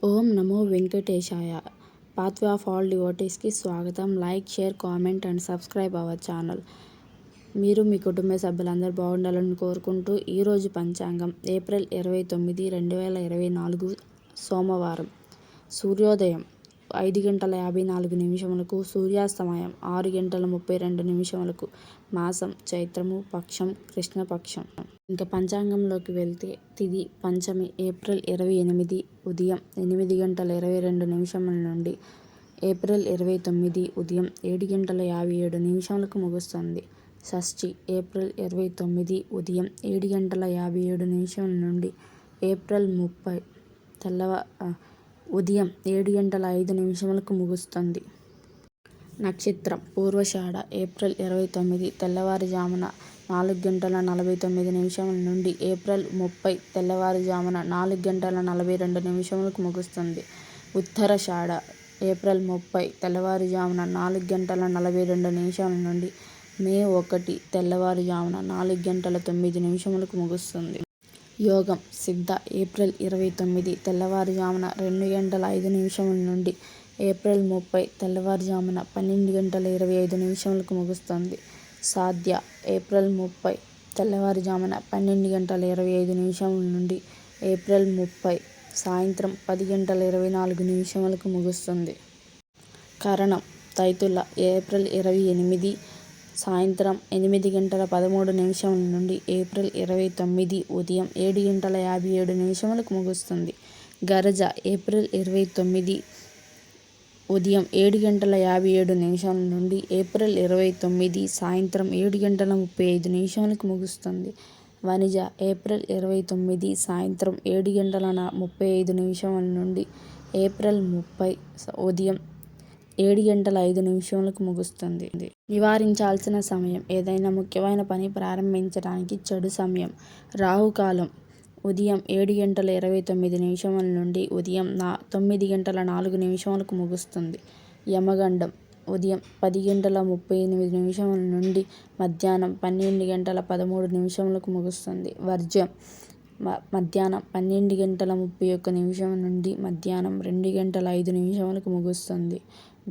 ఓం నమో వెంకటేశాయ. Pathway of all డివోటీస్కి స్వాగతం. Like, share, comment and subscribe our channel. మీరు మీ కుటుంబ సభ్యులందరూ బాగుండాలని కోరుకుంటూ ఈరోజు పంచాంగం ఏప్రిల్ 29, 2024 సోమవారం. సూర్యోదయం 5:54, సూర్యాస్తమయం 6:32. మాసం చైత్రము, పక్షం కృష్ణపక్షం. ఇంకా పంచాంగంలోకి వెళ్తే తిథి పంచమి ఏప్రిల్ 28 ఉదయం 8:22 నుండి ఏప్రిల్ 29 ఉదయం 7:57 ముగుస్తుంది. షష్ఠి ఏప్రిల్ 29 ఉదయం 7:57 నుండి ఏప్రిల్ 30 ఉదయం 7:05 ముగుస్తుంది. నక్షత్రం పూర్వాషాఢ ఏప్రిల్ 29 తెల్లవారుజామున 4:49 నుండి ఏప్రిల్ 30 తెల్లవారుజామున 4:42 ముగుస్తుంది. ఉత్తరాషాఢ ఏప్రిల్ 30 తెల్లవారుజామున 4:42 నుండి మే 1 తెల్లవారుజామున 4:09 ముగుస్తుంది. యోగం సిద్ధ ఏప్రిల్ 29 తెల్లవారుజామున 2:05 నుండి ఏప్రిల్ 30 తెల్లవారుజామున 12:25 ముగుస్తుంది. సాధ్య ఏప్రిల్ 30 తెల్లవారుజామున 12:25 నుండి ఏప్రిల్ 30 సాయంత్రం 10:24 ముగుస్తుంది. కరణం తైతుల ఏప్రిల్ 28 సాయంత్రం 8:13 నుండి ఏప్రిల్ 29 ఉదయం 7:57 ముగుస్తుంది. గరజ ఏప్రిల్ 29 ఉదయం 7:57 నుండి ఏప్రిల్ 29 సాయంత్రం 7:35 ముగుస్తుంది. వనిజ ఏప్రిల్ 29 సాయంత్రం 7:35 నుండి ఏప్రిల్ 30 ఉదయం 7:05 ముగుస్తుంది. నివారించాల్సిన సమయం ఏదైనా ముఖ్యమైన పని ప్రారంభించడానికి చెడు సమయం. రాహుకాలం ఉదయం 7:29 నుండి ఉదయం 9:04 ముగుస్తుంది. యమగండం ఉదయం 10:38 నుండి మధ్యాహ్నం 12:13 ముగుస్తుంది. వర్జ్యం మధ్యాహ్నం 12:31 నుండి మధ్యాహ్నం 2:05 ముగుస్తుంది.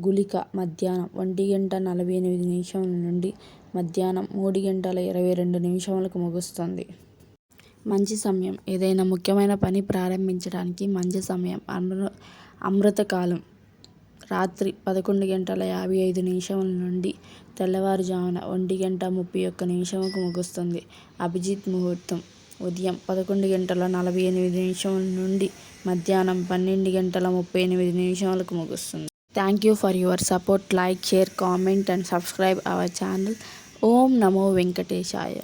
గుళిక మధ్యాహ్నం 1:48 నుండి మధ్యాహ్నం 3:22 ముగుస్తుంది. మంచి సమయం ఏదైనా ముఖ్యమైన పని ప్రారంభించడానికి మంచి సమయం. అమృతకాలం రాత్రి 11:55 నుండి తెల్లవారుజామున 1:31 ముగుస్తుంది. అభిజిత్ ముహూర్తం ఉదయం 11:48 నుండి మధ్యాహ్నం 12:38 ముగుస్తుంది. Thank you for your support. Like, share, comment and subscribe our channel. ఓం నమో వెంకటేశాయ.